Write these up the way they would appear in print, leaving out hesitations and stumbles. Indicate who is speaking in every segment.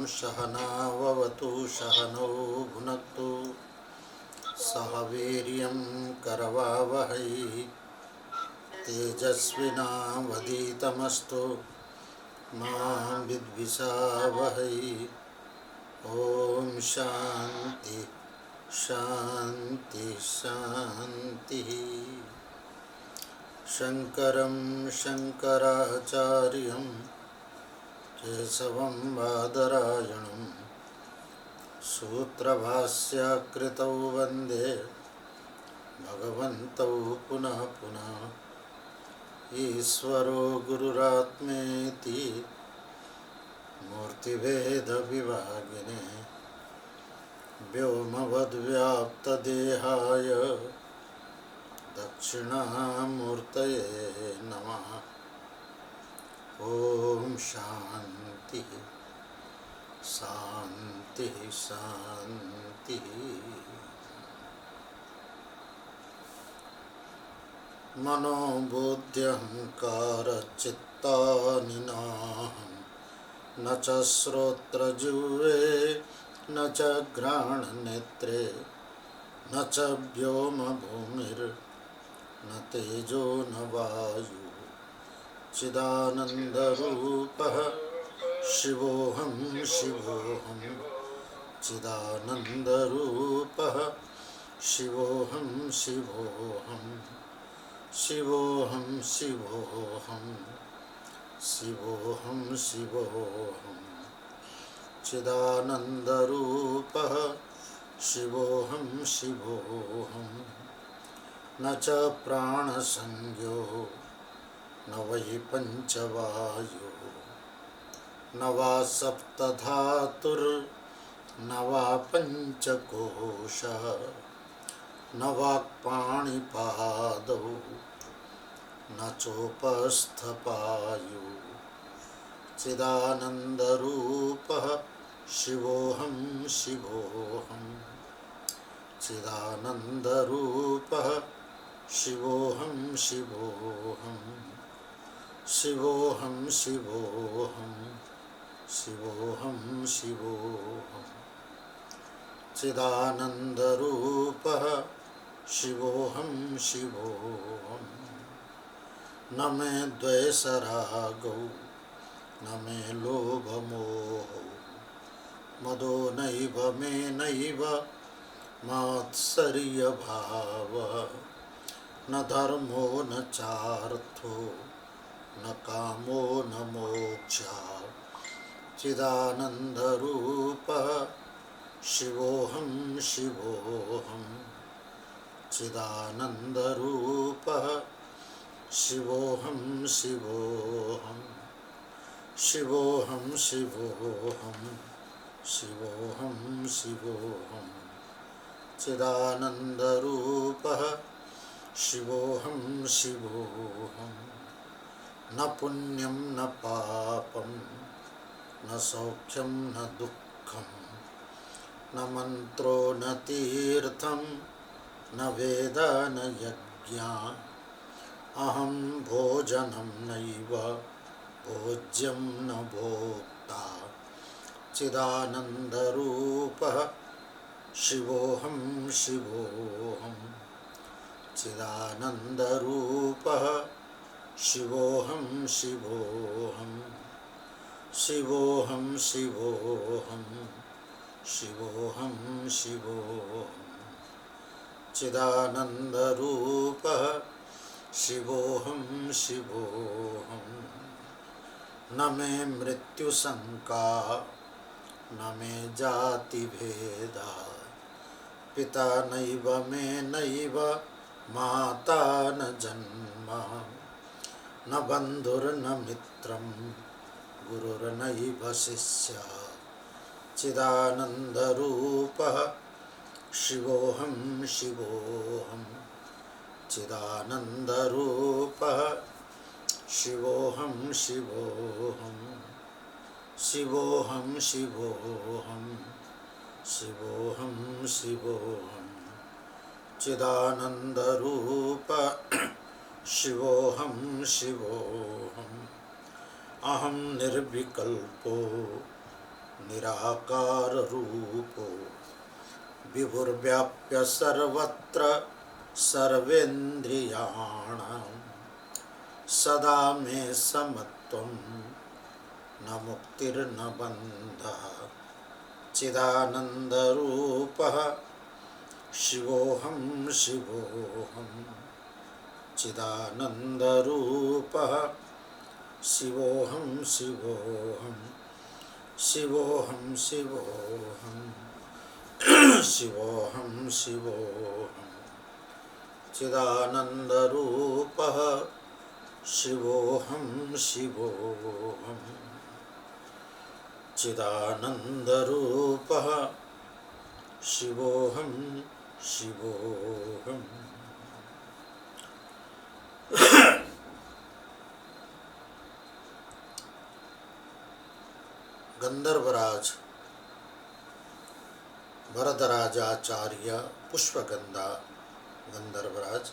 Speaker 1: सहनाववतु सहनौ भुनक्तु सह वीर्यं करवावहै तेजस्विनावधीतमस्तु मा विद्विषावहै। ओम शांति शांति शांति। शंकरं शंकराचार्यं केशवं बादरायणं सूत्रभाष्यकृतौ वन्दे भगवन्तौ पुनः पुनः। ईश्वरो गुरुरात्मेति मूर्तिभेदविभागिने व्योमवद्व्याप्तदेहाय दक्षिणामूर्तये नमः। ओम शांति शांति शांति। मनोबुद्ध्यहंकारचित्तानिनाहं न च श्रोत्रजिह्वे न च घ्राणनेत्रे न च व्योम भूमिर्न तेजो न वायु चिदानन्दरूपः शिवोऽहं शिवोऽहं चिदानन्दरूपः शिवोऽहं शिवोऽहं शिवोऽहं शिवोऽहं शिवोऽहं शिवोऽहं चिदानन्दरूपः शिवोऽहं शिवोऽहं। न च प्राणसंज्ञो न वै पंचवायु न वा सप्तधातुर्न वा पंचकोशः न वाक्पाणिपादौ न चोपस्थपायु चिदानन्दरूपः शिवोऽहं शिवोऽहं चिदानन्दरूपः शिवोऽहं शिवोऽहं शिवोऽहं शिवोऽहं शिवोऽहं शिवोऽहं चिदानन्दरूपः शिवोऽहं शिवोऽहं। न मे द्वेषरागौ न मे लोभमोहौ मदो नैव मे नैव मात्सर्यभावः न धर्मो न चार्थो न कामो न मोक्षः चिदानन्दरूपः शिवोऽहं शिवोऽहं चिदानन्दरूपः शिवोऽहं शिवोऽहं शिवोऽहं शिवोऽहं शिवोऽहं शिवोऽहं चिदानन्दरूपः शिवोऽहं शिवोऽहं। न पुण्यं न पापं न सौख्यं न दुःखं न मन्त्रो न तीर्थं न वेद न यज्ञः अहं भोजनं नैव भोज्यं न भोक्ता चिदानन्दरूपः शिवोऽहं शिवोऽहं चिदानन्दरूपः शिवोऽहं शिवोऽहं शिवोऽहं शिवोऽहं शिवोऽहं शिवोऽहं चिदानन्दरूपः शिवोऽहं शिवोऽहं। न मे मृत्युशङ्का न मे जातिभेदः पिता नैव मे नैव माता न जन्म न बन्धुर्न मित्रं गुरुर्नैव शिष्यः चिदानन्दरूपः शिवोऽहं शिवोऽहं चिदानन्दरूपः शिवोऽहं शिवोऽहं शिवोऽहं शिवोऽहं शिवोऽहं शिवोऽहं चिदानन्दरूपः शिवोऽहं शिवोऽहं। अहं निर्विकल्पो निराकार रूपो विभुर्व्याप्य सर्वत्र सर्वेन्द्रियाणां सदा मे समत्वं न मुक्तिर्न बन्धः चिदानन्दरूपः शिवोऽहं शिवोऽहं चिदानन्दरूपः शिवोऽहं शिवोऽहं शिवोऽहं शिवोऽहं शिवोऽहं शिवोऽहं चिदानन्दरूपः शिवोऽहं शिवोऽहं चिदानन्दरूपः शिवोऽहं शिवोऽहं। गंधर्वराज वरदराजाचार्य पुष्पगंधा गंधर्वराज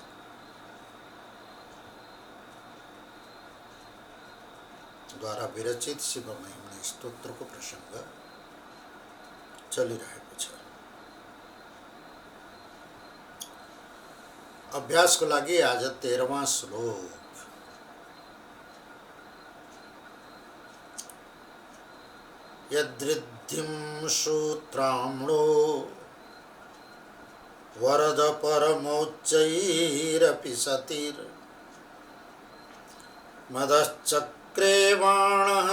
Speaker 1: द्वारा विरचित शिव महिमनी स्तोत्र को प्रसंग चली रहे पछे अभ्यास को लगी आज 13वां श्लोक। यद्रिद्धिं सूत्राम्णो वरद परमोच्चैरपि सतिर् मदश्चक्रे बाणः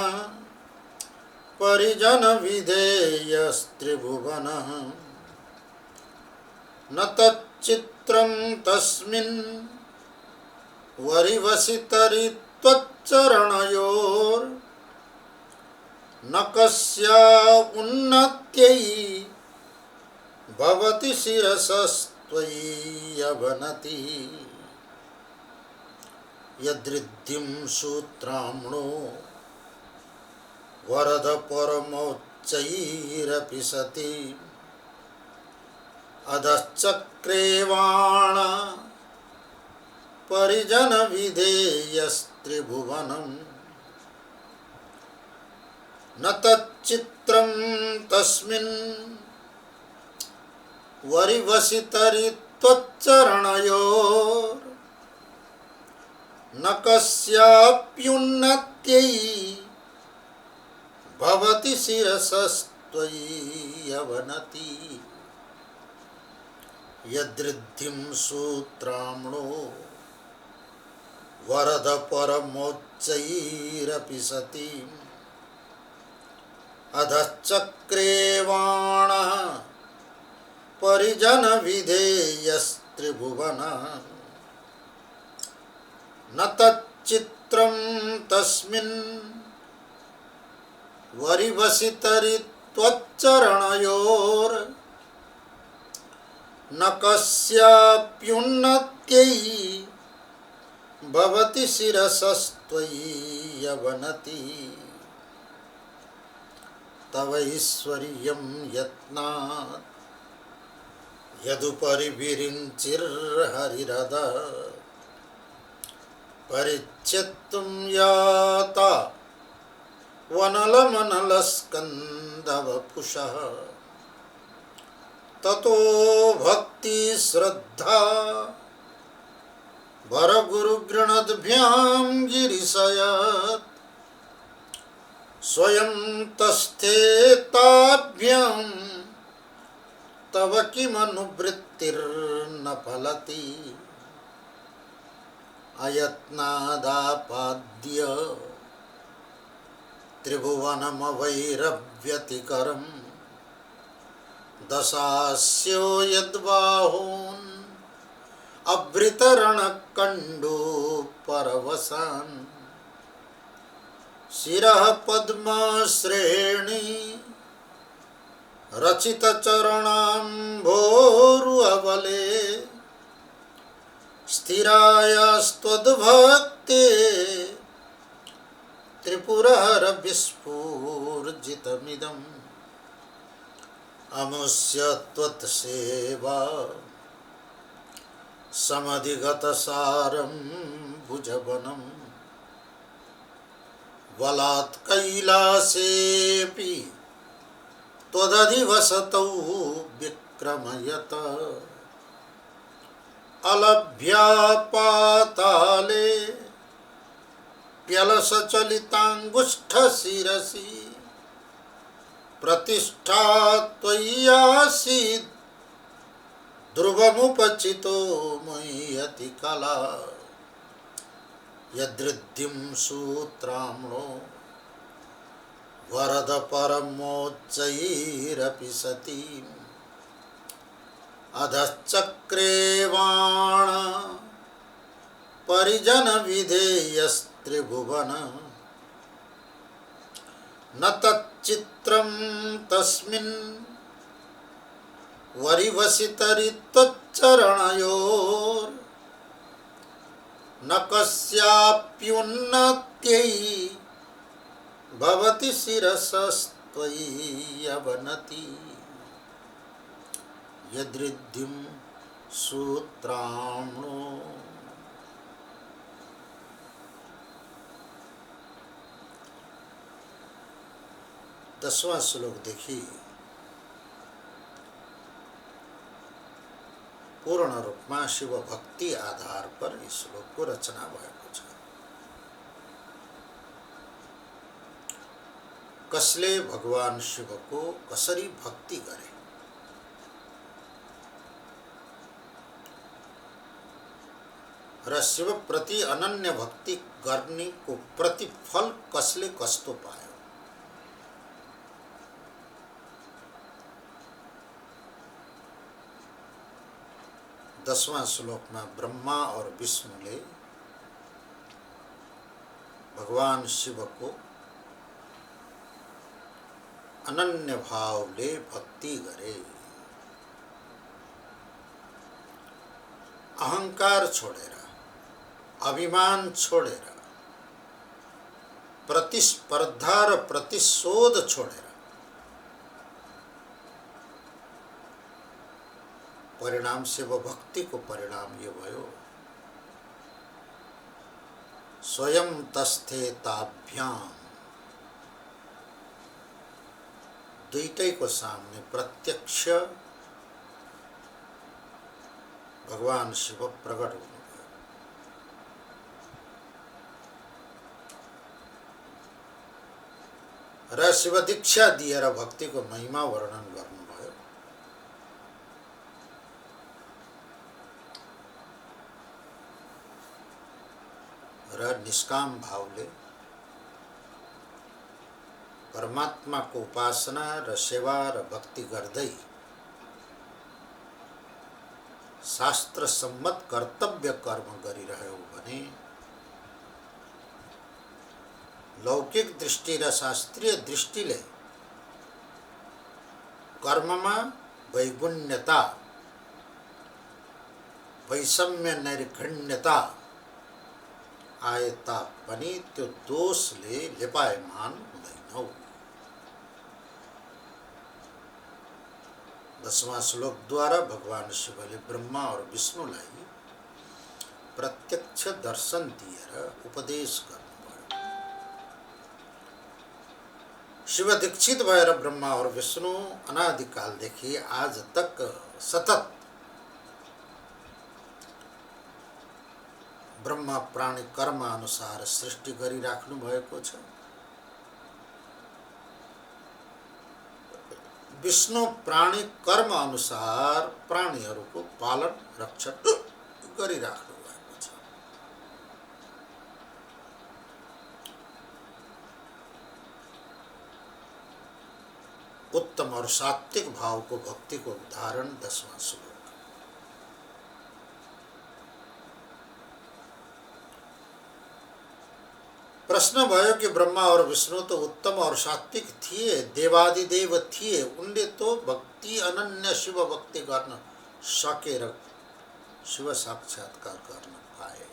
Speaker 1: परिजन विधेयस्त्रिभुवनः न तच्चित्रं तस्मिन् वरिवसितरित्वच्चरणयोर् न कस्या उन्नत्यै भवति शिरसस्त्वयि अवनति यद्रिद्धिं सूत्राम्णो वरद परमोच्चैरपि सति अधश्चक्रे बाण परिजन विधेयस्त्रिभुवनम् न तच्चित्रं तस्मिन् वरिवसितरित्वच्चरणयोर् न कस्याप्युन्नत्यै भवति शिरसस्त्वयि अवनति यद्रिद्धिं सूत्राम्णो वरद परमोच्चैरपि सति अधश्चक्रे बाणः परिजन विधेयस्त्रिभुवनः न तच्चित्रं तस्मिन् वरिवसितरित्वच्चरणयोर् न कस्याप्युन्नत्यै भवति शिरसस्त्वयि अवनति तवैश्वर्यं यत्नात् यदुपरि विरिञ्चिर्हरिरदा परिच्छेत्तुं याता वनलमनलस्कन्धवपुषः ततो भक्ति श्रद्धा वरगुरुगृणद्भ्यां गिरिशयत् स्वयं तस्थेताभ्यां तव किमनुवृत्तिर्न फलति अयत्नादापाद्य त्रिभुवनमवैरव्यतिकरं दशास्यो यद्बाहून् अभृतरणकण्डो परवसान् शिरः पद्मश्रेणी रचितचरणाम्भोरुअबले स्थिरायास्त्वद्भक्ते त्रिपुरहर विस्फूर्जितमिदम् अमुष्य त्वत्सेवा समधिगतसारं भुजवनं बलात् कैलासेऽपि त्वदधिवसतौ विक्रमयत अलभ्या पाताले प्यलसचलिताङ्गुष्ठशिरसि प्रतिष्ठा त्वय्यासीत् ध्रुवमुपचितो मय्यति कला यदृद्धिं सूत्राम्नो वरद परमोच्चैरपि सतीम् अधश्चक्रेवाण परिजन विधेयस्त्रिभुवन न तच्चित्रं तस्मिन् वरिवसितरित्वच्चरणयोर् न कस्याप्युन्नत्यै भवति शिरसस्त्वयि अवनति यदृद्धिं सूत्राम्नो। 10वां श्लोक देखिए। पूर्ण रूप में शिव भक्ति आधार पर इस श्लोक को रचना भएको छ। कसले भगवान शिव को कसरी भक्ति गरे र शिव प्रति अनन्य भक्ति गर्ने को प्रतिफल कसले कस्तो पायो। 10वां श्लोक में ब्रह्मा और विष्णुले भगवान शिव को अनन्य भावले भक्ति गरे। अहंकार छोडेर, अभिमान छोडेर, प्रतिस्पर्धा र प्रतिशोध छोडेर परिणाम शिव भक्ति को परिणाम ये भयो। स्वयं तस्थे ताभ्याम दुईटै को सामने प्रत्यक्ष भगवान शिव प्रकट हुनुभयो। र शिव दीक्षा दिएर भक्ति को महिमा वर्णन गर्नुभयो। र निष्काम भावले परमात्मा को उपासना र सेवा र भक्ति गर्दै शास्त्र सम्मत कर्तव्य कर्म गरिरह्यो भने लौकिक दृष्टि र शास्त्रीय दृष्टिले कर्ममा वैगुण्यता, वैषम्य नैर्घण्यता आए तापनि त्यो दोषले लेपायमान हुँदैनौ। 10वां श्लोक द्वारा भगवान शिवले ब्रह्मा और विष्णुलाई प्रत्यक्ष दर्शन दिएर उपदेश गर्नुभयो। शिव दीक्षित भएर ब्रह्मा और विष्णु अनादिकालदेखि आज तक सतत ब्रह्मा प्राणी कर्म अनुसार सृष्टि गरिराख्नु भएको छ। विष्णु प्राणी कर्म अनुसार प्राणीहरूको पालन रक्षण गरिराख्नु भएको छ। उत्तम और सात्विक भाव को भक्ति को उदाहरण 10वां श्लोक। प्रश्न भयो कि ब्रह्मा और विष्णु तो उत्तम और सात्विक थिए, देवादिदेव थिए, उनले तो भक्ति अनन्य शिव भक्ति गर्न सकेर शिव साक्षात्कार गर्न पाए।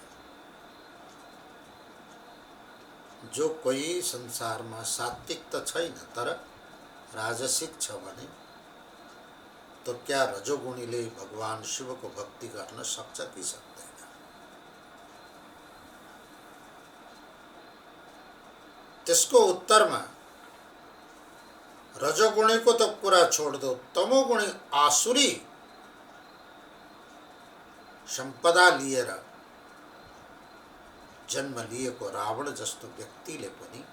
Speaker 1: जो कोही संसारमा सात्विक त छैन तर राजसिक छ भने तो क्या रजोगुणीले भगवान शिव को भक्ति गर्न सक्छ कि सक्दैन? त्यसको उत्तरमा रजोगुणी को तो पूरा छोड़ दो, तमोगुणी आसुरी संपदा लिएर जन्म लिएको रावण जस्तो व्यक्तिले पनि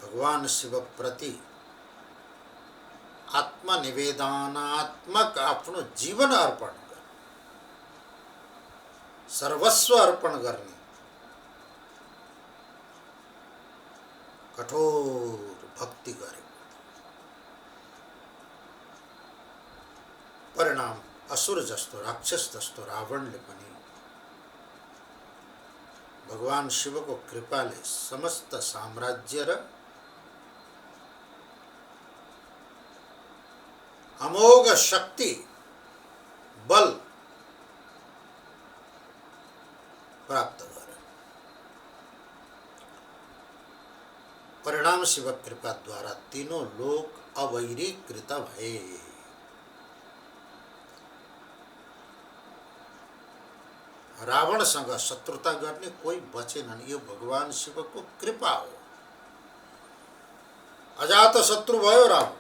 Speaker 1: भगवान शिव प्रति आत्मनिवेदनात्मक आफ्नो जीवन अर्पण गर्ने, सर्वस्व अर्पण गर्ने कठोर भक्ति गरे। परिणाम असुर जस्तो राक्षस जस्तो रावणले पनि भगवान शिवको कृपाले समस्त साम्राज्य र अमोघ शक्ति बल प्राप्त गरे। परिणाम शिव कृपा द्वारा तीनों लोक अवैरीकृत भए। रावणसँग शत्रुता गर्ने कोही बचेनन्। यो भगवान शिवको कृपा हो। अजात शत्रु भयो रावण।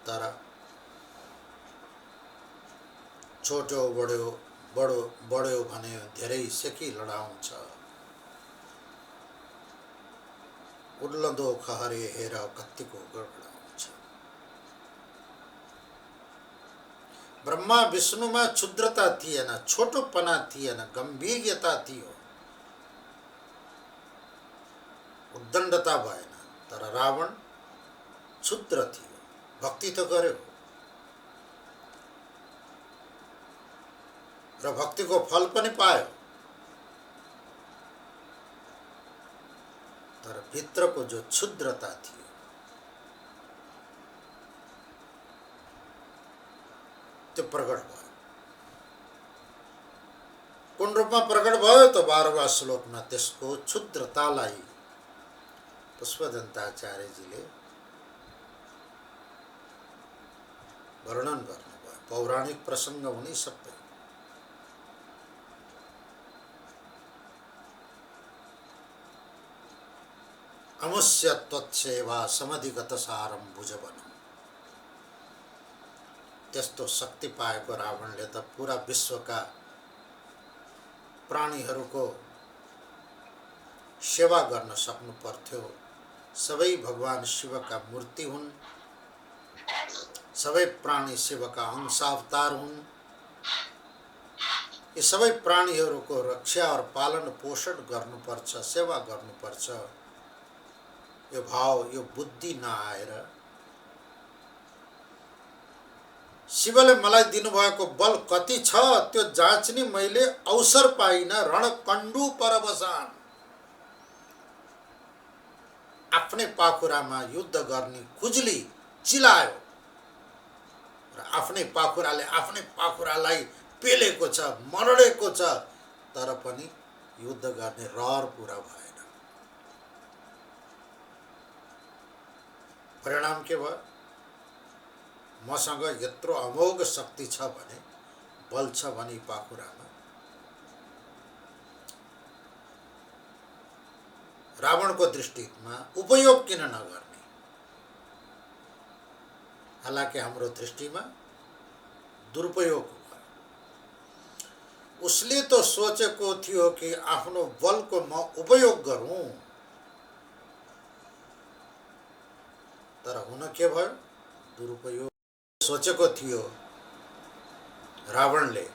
Speaker 1: तर छोटो बढ्यो भने धेरै सेकी लडाउँछ। उर्लदो खहरे हेर कत्तिको गडबडाउँछ। ब्रह्मा विष्णुमा क्षुद्रता थिएन, छोटोपना थिएन, गम्भीर्यता थियो, उद्दण्डता भएन। तर रावण क्षुद्र थियो। भक्ति त गर्यो र भक्तिको फल पनि पायो। तर भित्रको जो क्षुद्रता थियो त्यो प्रकट भयो। कुन रूपमा प्रकट भयो त 12वां श्लोकमा त्यसको क्षुद्रतालाई पुष्पदन्ताचार्यजीले वर्णन गर्नुभयो। पौराणिक प्रसंग हुने सबै अमुष्य त्वत्सेवा समधिगत सारम भुजबनम। त्यस्तो शक्ति पाएको रावणले त पूरा विश्वका प्राणीहरूको सेवा गर्न सक्नु पर्थ्यो। सबै भगवान शिवका मूर्ति हुन्, सबै प्राणी शिवका अंशावतार हुन्। यी सबै प्राणीहरूको रक्षा और पालन पोषण गर्नुपर्छ, सेवा गर्नुपर्छ। यो भाव, यो बुद्धि नआएर शिवले मलाई दिनुभएको बल कति छ त्यो जाँच्ने मैले अवसर पाइन। रणकण्डु परवसान, आफ्नै पाखुरामा युद्ध गर्ने खुजली चिलायो र आफ्नै पाखुराले आफ्नै पाखुरालाई पेलेको छ, मरडेको छ, तर पनि युद्ध गर्ने रहर पूरा भएन। परिणाम के भयो? मसँग यत्रो अमोघ शक्ति छ भने, बल छ भने पाखुरामा, रावणको दृष्टिमा उपयोग किन नगर्ने? हालांकि हाम्रो दृष्टिमा दुरुपयोग भयो। उसले तो सोचेको थियो कि आफ्नो बलको म उपयोग गरौं, तर हुन के भयो? दुरुपयोग। सोचेको थियो रावणले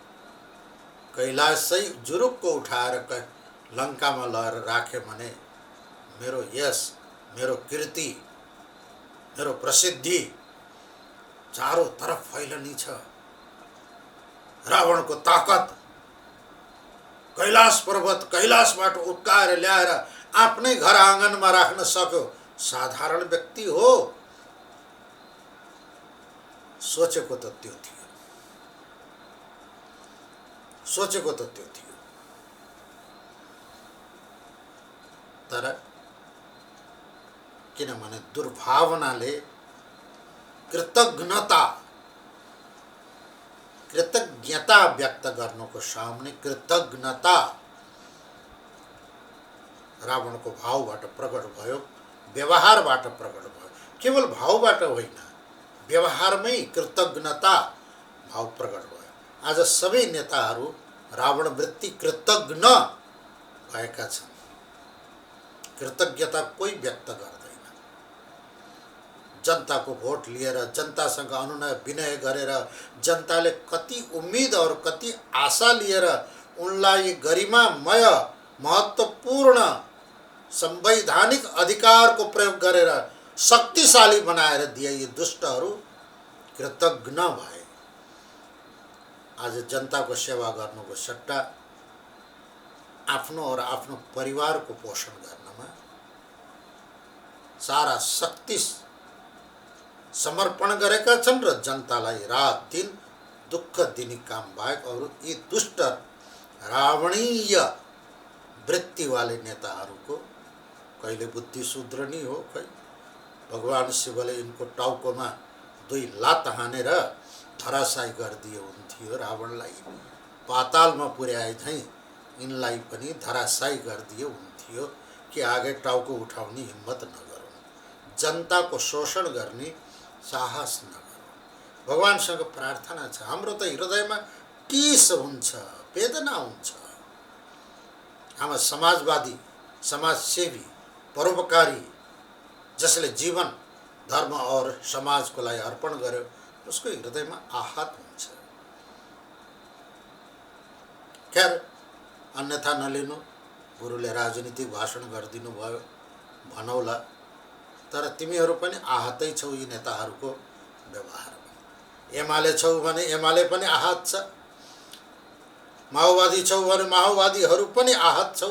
Speaker 1: कैलाशै जुरुक्क उठाएर लंकामा लगेर राखे भने मेरो यश, मेरो कीर्ति, मेरो प्रसिद्धि चारो तरफ फैलनी छ। रावणको ताकत कैलाश पर्वत कैलाशबाट उक्काएर ल्याएर आफ्नै घर आँगनमा राख्न सक्यो। साधारण व्यक्ति हो? सोचेको त त्यो थियो, सोचेको त त्यो थियो। तर किनभने दुर्भावनाले, कृतज्ञता कृतज्ञता व्यक्त गर्नुको सामने कृतज्ञता रावणको भावबाट प्रकट भयो, व्यवहारबाट प्रकट भयो। केवल भावबाट होइन, व्यवहारमै कृतज्ञता भाव प्रकट भयो। आज सबै नेताहरू रावण वृत्ति कृतज्ञ भएका छन्। कृतज्ञता कोही व्यक्त गर्दैन। जनताको भोट लिएर, जनतासँग अनुनय विनय गरेर, जनताले कति उम्मीद और कति आशा लिएर उनलाई गरिमामय महत्त्वपूर्ण संवैधानिक अधिकारको प्रयोग गरेर शक्तिशाली बनाएर दिए यी दुष्टहरू कृतज्ञ भए। आज जनताको सेवा गर्नुको सट्टा आफ्नो और आफ्नो परिवारको पोषण गर्नमा सारा शक्ति समर्पण गरेका छन् र जनतालाई रात दिन दुःख दिने काम बाहेक अरू यी दुष्ट रावणीय वृत्तिवाले नेताहरूको कहिले बुद्धि सुध्रनी हो, खै भगवान शिवले यिनको टाउकोमा 2 लात हानेर धराशायी गरिदिए हुन्थ्यो। रावणलाई पातालमा पुर्याए झैँ यिनलाई पनि धराशायी गरिदिए हुन्थ्यो कि आगे टाउको उठाउने हिम्मत नगरौँ, जनताको शोषण गर्ने साहस नगरौँ। भगवानसँग प्रार्थना छ, हाम्रो त हृदयमा टीस हुन्छ, वेदना हुन्छ। हाम्रा समाजवादी, समाजसेवी, परोपकारी जसले जीवन धर्म और समाजको लागि अर्पण गर्यो, उसको हृदयमा आहत हुन्छ। खैर, अन्यथा नलिनु। गुरुले राजनीतिक भाषण गरिदिनु भयो भनौला, तर तिमीहरू पनि आहतै छौ यी नेताहरूको व्यवहारमा। एमाले छौ भने एमाले पनि आहत छ, माओवादी छौ भने माओवादीहरू पनि आहत छौ,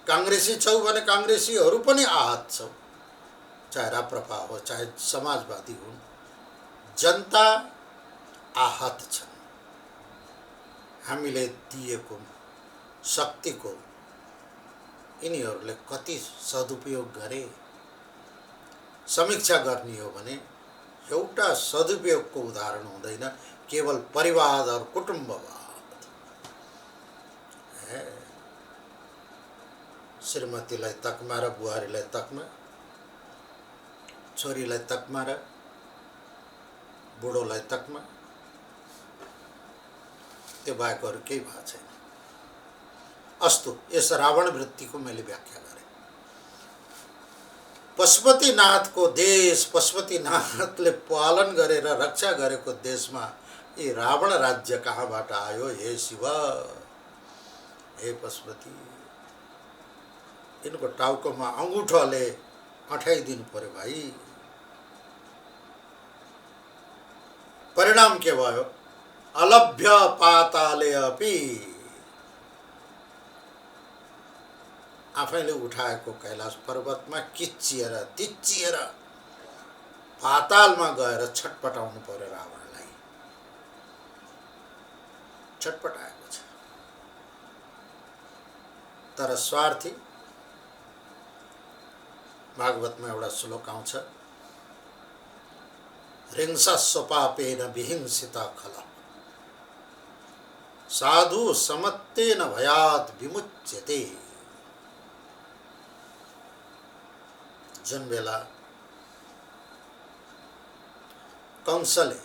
Speaker 1: काङ्ग्रेसी छौ भने काङ्ग्रेसीहरू पनि आहत छौ। चाहे राप्रपा हो, चाहे समाजवादी हुन्, जनता आहत छन्। हामीले दिएको शक्तिको यिनीहरूले कति सदुपयोग गरे? समीक्षा गर्ने हो भने एउटा सदुपयोगको उदाहरण हुँदैन, केवल परिवार और कुटुम्बवाद। श्रीमतीलाई तकमा र बुहारीलाई तकमा, छोरीलाई तकमा र बुढोलाई तकमा, त्यो बाहेक अरू केही भएको छैन। अस्तु, यस रावण वृत्तिको मैले व्याख्या गरेँ। पशुपतिनाथको देश, पशुपतिनाथले पालन गरेर रक्षा गरेको देशमा यी रावण राज्य कहाँबाट आयो? हे शिव, हे पशुपति, यिनको टाउकोमा अङ्गुठोले अँठाइदिनु पर्यो भाइ। परिणाम के भयो? अलभ्य पाताले अपि, आफैले उठाएको कैलाश पर्वतमा किच्चिएर तिच्चिएर पातालमा गएर छटपटाउनु पर्यो रावणलाई। छटपटाएको छ। तर स्वार्थी, भागवतमा एउटा श्लोक आउँछ, हिंसास्वपापेन विहिंसिता खला साधु समत्तेन भयात् विमुच्यते। जुन बेला कंसले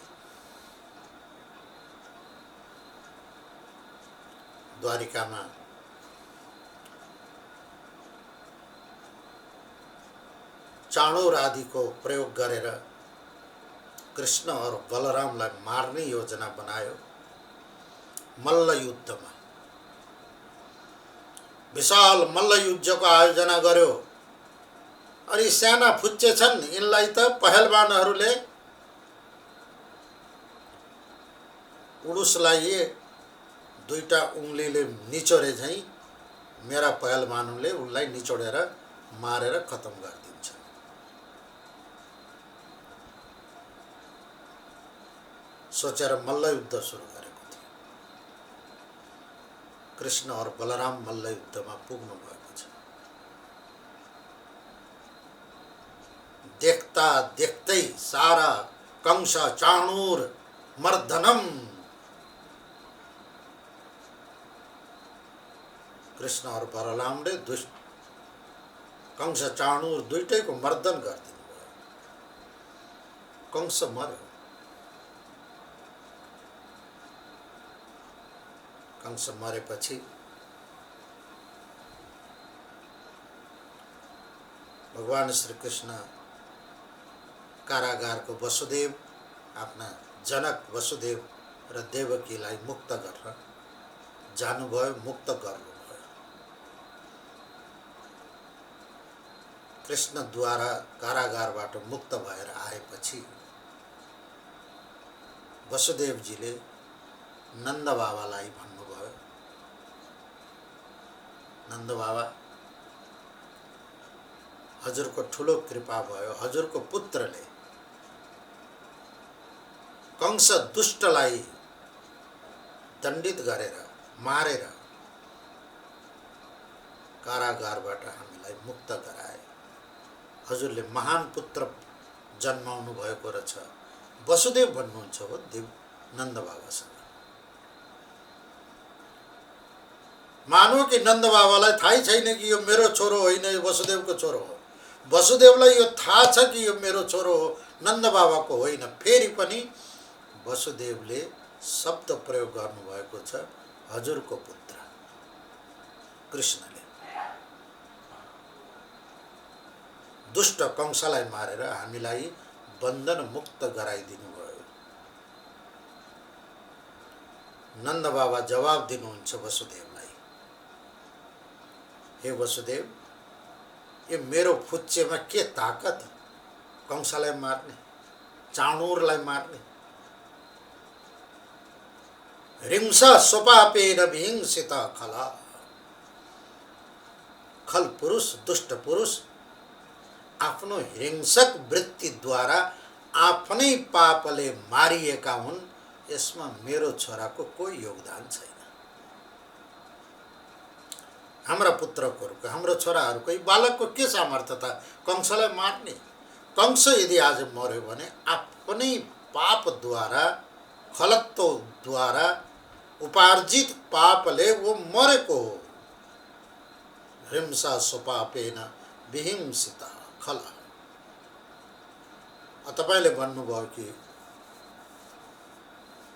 Speaker 1: द्वारिकामा चाणूर आदिको प्रयोग गरेर कृष्ण और बलरामलाई मार्ने योजना बनायो, मल्ल युद्धमा विशाल मल्ल युद्धको आयोजना गर्यो। अनि साना फुच्चे छन्, यिनलाई त पहलवानहरूले उडुसलाई 2टा उंगलीले निचोरे झैं मेरा पहलवानहरूले उनलाई निचोडेर मारेर खतम गरिदिन्छ। सोचेर मल्ल युद्ध सुरु गरेको थियो। कृष्ण और बलराम मल्ल युद्धमा पुग्नु भएको छ। देख्दा देख्दै सारा कंस चाणूर मर्दनम कृष्ण और बलरामले दुष्ट कंस चाणूर दुईटैको मर्दन गरिदिनु भयो। कंस मर्यो। कंस मरेपछि भगवान श्री कृष्ण कारागारको वसुदेव आफ्ना जनक वसुदेव र देवकीलाई मुक्त गर्न जानुभयो, मुक्त गर्नुभयो। कृष्णद्वारा कारागारबाट मुक्त भएर आएपछि वसुदेवजीले नन्द बाबालाई भन्नुभयो, नन्द बाबा, हजुरको ठुलो कृपा भयो। हजुरको पुत्रले कंस दुष्टलाई दण्डित गरेर मारेर कारागारबाट हामीलाई मुक्त गराए। हजुरले महान पुत्र जन्माउनु भएको रहेछ। वसुदेव भन्नुहुन्छ हो देव नन्द बाबासँग। मानौ कि नन्द बाबालाई थाहै छैन कि यो मेरो छोरो होइन, यो वसुदेवको छोरो हो। वसुदेवलाई यो थाहा छ कि यो मेरो छोरो हो, नन्द बाबाको होइन। फेरि पनि वसुदेवले शब्द प्रयोग गर्नुभएको छ, हजुरको पुत्र कृष्णले दुष्ट कंसलाई मारेर हामीलाई बन्धन मुक्त गराइदिनु भयो। नन्द बाबा जवाब दिनुहुन्छ वसुदेवलाई, हे वसुदेव, ये मेरो फुच्चेमा के ताकत कंसलाई मार्ने, चाणूरलाई मार्ने। हिंसा स्वपापेन विहिंसित खला। खल पुरुष, दुष्ट पुरुष आफ्नो हिंसक वृत्तिद्वारा आफ्नै पापले मारिएका हुन्। यसमा मेरो छोराको कोही योगदान छैन। हाम्रा पुत्रहरूको, हाम्रो छोराहरूको, बालकको के सामर्थ्य था कंसलाई मार्ने? कंस यदि आज मर्यो भने आफ्नै पापद्वारा, खलत्वद्वारा उपार्जित पापले वो मरेको हो। हिंसा स्वपापेन विहिंसिता खला। तपाईले भन्नुभयो कि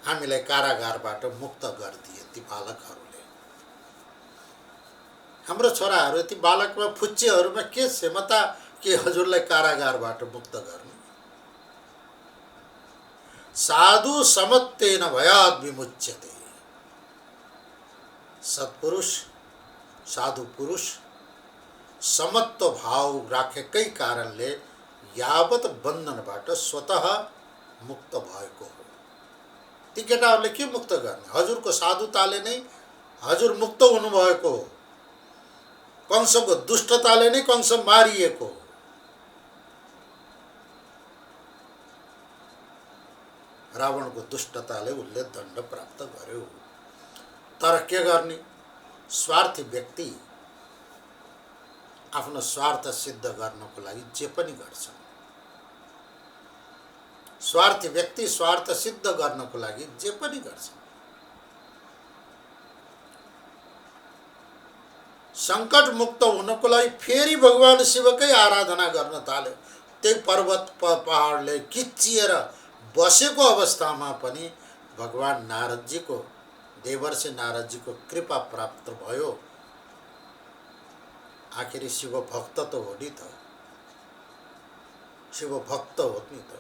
Speaker 1: हामीलाई कारागारबाट मुक्त गरिदिए ती बालकहरूले। हाम्रो छोराहरू, ती बालकमा, फुच्चेहरूमा के क्षमता कि हजुरलाई कारागारबाट मुक्त गर्ने? साधु समत्तेन भयात् विमुच्यते। सत्पुरुष, साधु पुरुष समत्व भाव राखेकै कारणले यावत बन्धनबाट स्वतः मुक्त भएको हो। ती केटाहरूले के मुक्त गर्ने? हजुरको साधुताले नै हजुर मुक्त हुनुभएको हो। कंसको दुष्टताले नै कंस मारिएको हो। रावणको दुष्टताले उसले दण्ड प्राप्त गर्यो। तर के गर्ने? स्वार्थी व्यक्ति आफ्नो स्वार्थ सिद्ध गर्नको लागि जे पनि गर्छ। स्वार्थी व्यक्ति स्वार्थ सिद्ध गर्नको लागि जे पनि गर्छ। संकट मुक्त हुनको लागि फेरि भगवान शिवकै आराधना गर्न थाल्यो। त्यही पर्वत पहाडले किच्चिएर बसेको अवस्थामा पनि भगवान नारदजीको, देवर्षि नारदजीको कृपा प्राप्त भयो। आखिरी शिव भक्त तो हो नि त, शिव भक्त हो नि त।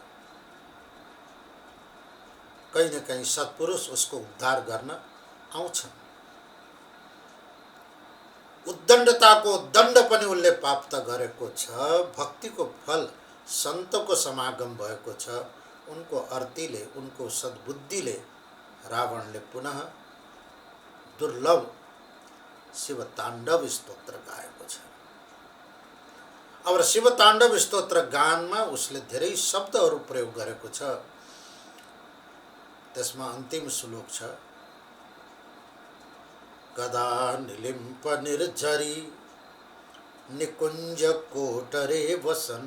Speaker 1: कहीं न कहीं सत्पुरुष उसको उद्धार गर्न आउँछन्। उद्दण्डताको दण्ड पनि उसले प्राप्त गरेको छ। भक्तिको फल सन्तको समागम भएको छ। उनको अर्तीले, उनको सद्बुद्धिले रावणले पुनः दुर्लभ शिव ताण्डव स्तोत्र गाएको छ। अब शिव ताण्डव स्तोत्र गानमा उसले धेरै शब्दहरू प्रयोग गरेको छ। त्यसमा अन्तिम श्लोक छ, गदा निलिम्प निर्झरी निकुञ्ज कोटरे वसन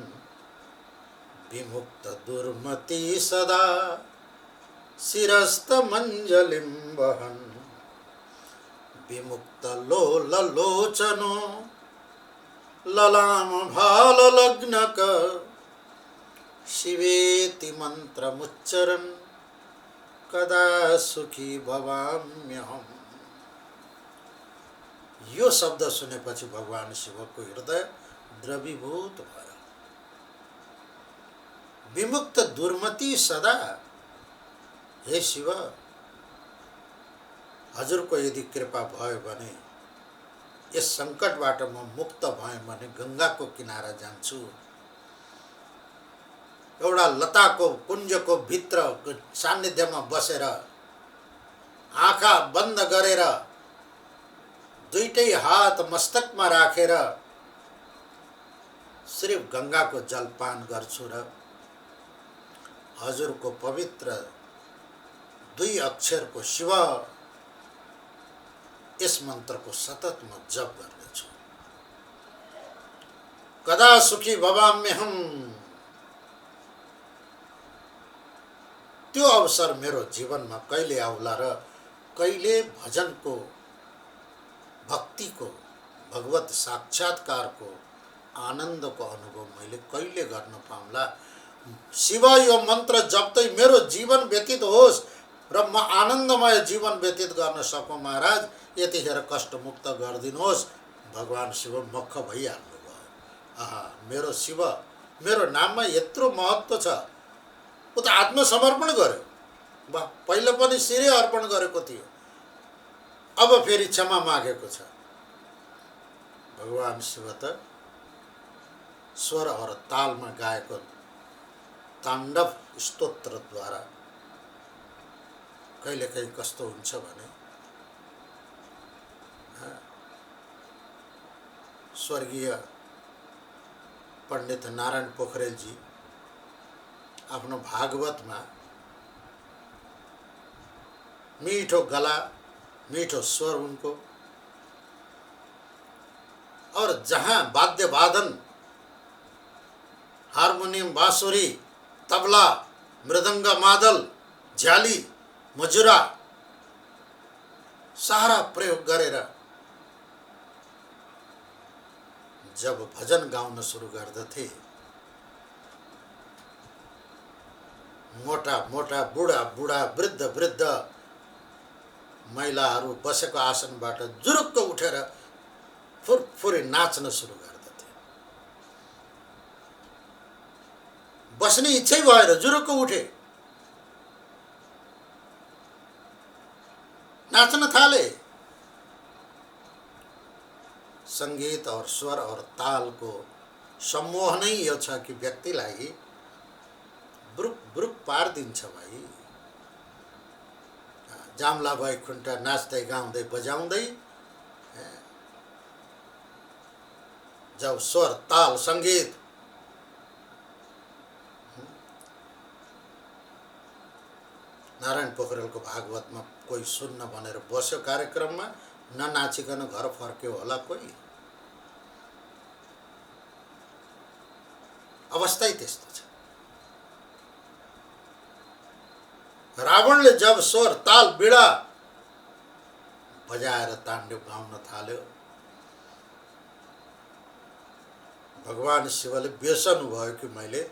Speaker 1: विमुक्त दुर्मति सदा शिरस्त मञ्जलिं वहन् विमुक्त लोल लोचनो ललाम भाल लग्नक शिवेति मन्त्रमुच्चरन् कदा सुखी भवाम्यहम्। यो शब्द सुनेपछि भगवान शिवको हृदय द्रवीभूत भयो। विमुक्त दुर्मति सदा, हे शिव, हजुरको यदि कृपा भयो भने यस सङ्कटबाट म मुक्त भएँ भने गङ्गाको किनारा जान्छु, एउटा लताको कुञ्जको भित्र सान्निध्यमा बसेर आँखा बन्द गरेर दुईटै हात मस्तकमा राखेर सिर्फ गङ्गाको जलपान गर्छु र हजुरको पवित्र 2 अक्षरको शिव यस मन्त्रको सतत म जप गर्नेछु। कदा सुखी भवाम्यहम्, त्यो अवसर मेरो जीवनमा कहिले आउला र कहिले भजनको, भक्तिको, भगवत साक्षात्कारको आनन्दको अनुभव मैले कहिले गर्न पाउँला। शिव यो मन्त्र जप्दै मेरो जीवन व्यतीत होस् र म आनन्दमय जीवन व्यतीत गर्न सकौँ महाराज, यतिखेर कष्टमुक्त गरिदिनुहोस्। भगवान शिव मक्ख भइहाल्नु भयो। आहा, मेरो शिव, मेरो नाममा यत्रो महत्त्व छ। उ त आत्मसमर्पण गर्यो, वाह, पहिला पनि शिरै अर्पण गरेको थियो, अब फेरि क्षमा मागेको छ। भगवान शिव त स्वर और तालमा गाएको ताण्डव स्तोत्रद्वारा कहिलेकाहीँ कस्तो हुन्छ भने स्वर्गीय पण्डित नारायण पोखरेलजी आफ्नो भागवतमा मीठो गला, मीठो स्वर उनको, और जहाँ वाद्य वादन, हारमोनियम, बाँसुरी, तबला, मृदंग, मादल, झ्याली, मजुरा सारा प्रयोग गरेर जब भजन गाउन सुरु गर्दथे, मोटा मोटा, बुढा बुढा, वृद्ध वृद्ध महिलाहरू बसेको आसनबाट जुरुक्क उठेर फुरफुरी नाच्न सुरु गर्दथे। बस्ने इच्छै भएर जुरुक्क उठे, नाच्न थाले। संगीत और स्वर और ताल को सम्मोहन नै यो छ कि व्यक्तिलाई ब्रुक ब्रुक पारिदिन्छ भाइ। जाम्ला वैकुण्ठ नाच्दै गाउँदै बजाउँदै जब स्वर ताल संगीत नारायण पोखरेलको भागवतमा कोही सुन्न भनेर बस्यो कार्यक्रममा, ननाचिकन घर फर्क्यो होला कोही। अवस्था त्यस्तो छ। रावणले जब स्वर ताल बीड़ा बजाएर ताण्डव गाउन थाल्यो, भगवान शिवले बिर्सनु भयो कि मैले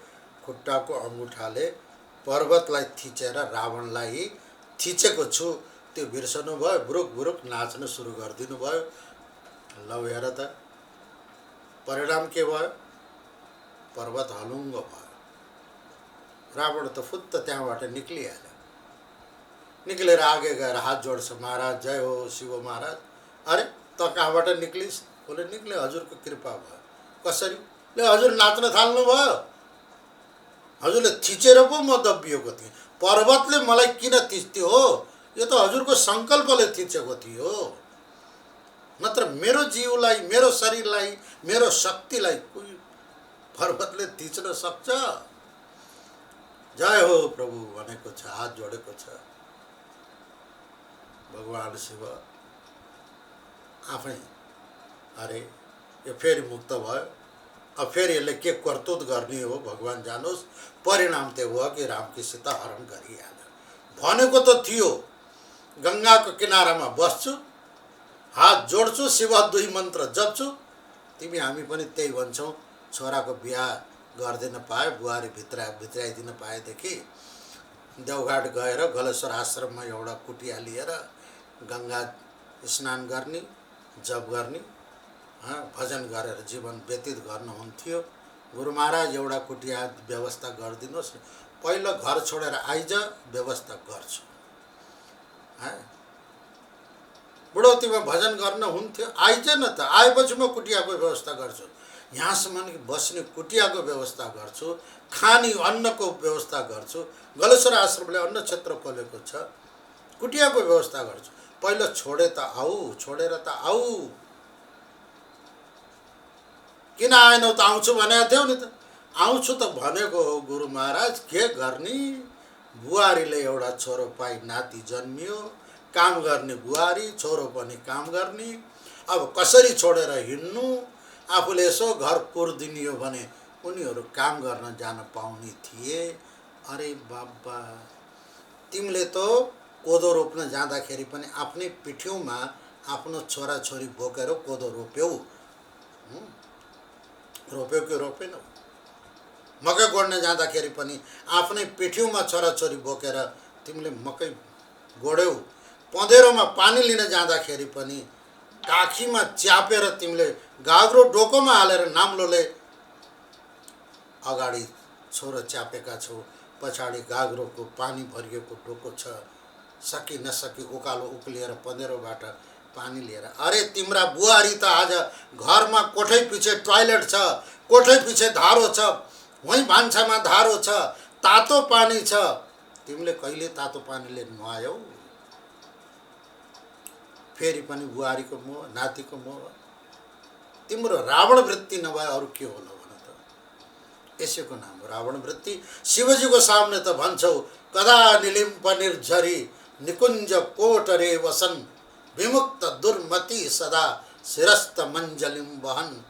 Speaker 1: खुट्टाको अङ्गुठाले पर्वतलाई थिचेर रावणलाई थिचेको छु, त्यो बिर्सनु भयो। बुरुक बुरुक नाच्न सुरु गरिदिनु भयो। लौ हेर त परिणाम के भयो, पर्वत हलुङ्ग भयो। रावण त फुत्त त्यहाँबाट निक्लिहाल्यो। निक्लेर आगे गएर हात जोड्छ, महाराज जय हो शिव महाराज। अरे त कहाँबाट निक्लिस्? बोले निक्ले, हजुरको कृपा भयो। कसरी? ले हजुर नाच्न थाल्नु भयो, हजुरले थिचेर पो म दबिएको थिएँ। पर्वतले मलाई किन थिच्थ्यो हो? यो त हजुरको सङ्कल्पले थिचेको थियो, नत्र मेरो जीवलाई, मेरो शरीरलाई, मेरो शक्तिलाई कोही पर्वतले थिच्न सक्छ? जय हो प्रभु भनेको छ, हात जोडेको छ। भगवान शिव आफै अरे यो फेरि मुक्त भयो, अब फेरि यसले के करतुत गर्ने हो भगवान जानोस्। परिणाम त्यो भयो कि रामकी सीता हरण गरिहाल्यो। भनेको त थियो गङ्गाको किनारामा बस्छु, हात जोड्छु, शिव 2 मन्त्र जप्छु, तिमी हामी पनि त्यही भन्छौँ। छोराको बिहा गरिदिन पाए, बुहारी भित्राइदिन पाएदेखि देवघाट गएर गलेश्वर आश्रममा एउटा कुटिया लिएर गङ्गा स्नान गर्ने, जप गर्ने, भजन गरेर जीवन व्यतीत गर्नुहुन्थ्यो। गुरु महाराज एउटा कुटिया व्यवस्था गरिदिनुहोस्, पहिलो घर छोडेर आइज, व्यवस्था गर्छु। बुढौतीमा भजन गर्न हुन्थ्यो, आइज न त, आएपछि म कुटियाको व्यवस्था गर्छु। यहाँसम्म कि बस्ने कुटियाको व्यवस्था गर्छु, खाने अन्नको व्यवस्था गर्छु। गलेश्वर आश्रमले अन्न क्षेत्र खोलेको छ, कुटियाको व्यवस्था गर्छु। पहिलो छोडेर त आऊ। किन आएनौ त? आउँछु भनेको थियौ नि त। आउँछु त भनेको हो गुरु महाराज, के गर्ने? बुहारीले एउटा छोरो पाइ नाति जन्मियो, काम गर्ने बुहारी, छोरो पनि काम गर्ने। अब कसरी छोडेर हिँड्नु? आफूले यसो घर पुर्दिनियो भने उनीहरू काम गर्न जान पाउने थिए। अरे बाबा, तिमीले त कोदो रोप्न जाँदाखेरि पनि आफ्नै पिठ्यौँमा आफ्नो छोराछोरी बोकेर कोदो रोप्यौ कि रोपेनौ? मकै गोड्न जाँदाखेरि पनि आफ्नै पिठ्यौँमा छोराछोरी बोकेर तिमीले मकै गोड्यौ। पँधेरोमा पानी लिन जाँदाखेरि पनि काखीमा च्यापेर तिमीले गाग्रो डोकोमा हालेर नाम्लोले अगाडि छोरो च्यापेका छौ, पछाडि गाग्रोको पानी भरिएको डोको छ, सकी नसकी उकालो उक्लिएर पँधेरोबाट पानी लिएर। अरे तिम्रा बुहारी त आज घरमा कोठै पछि टोयलेट छ, कोठै पछि धारो छ, वहीँ भान्सामा धारो छ, तातो पानी छ। तिमीले कहिले तातो पानीले नुहायौ? फेरि पनि बुहारीको मोह, नातिको मोह। तिम्रो रावण वृत्ति नभए अरू के होला भन त? यसैको नाम रावण वृत्ति। शिवजीको सामने त भन्छौ, कदा निलिम्प निर्झरी निकुञ्ज कोट रे वसन, विमुक्त दुर्मति सदा शिरस्त मञ्जलिम वहन,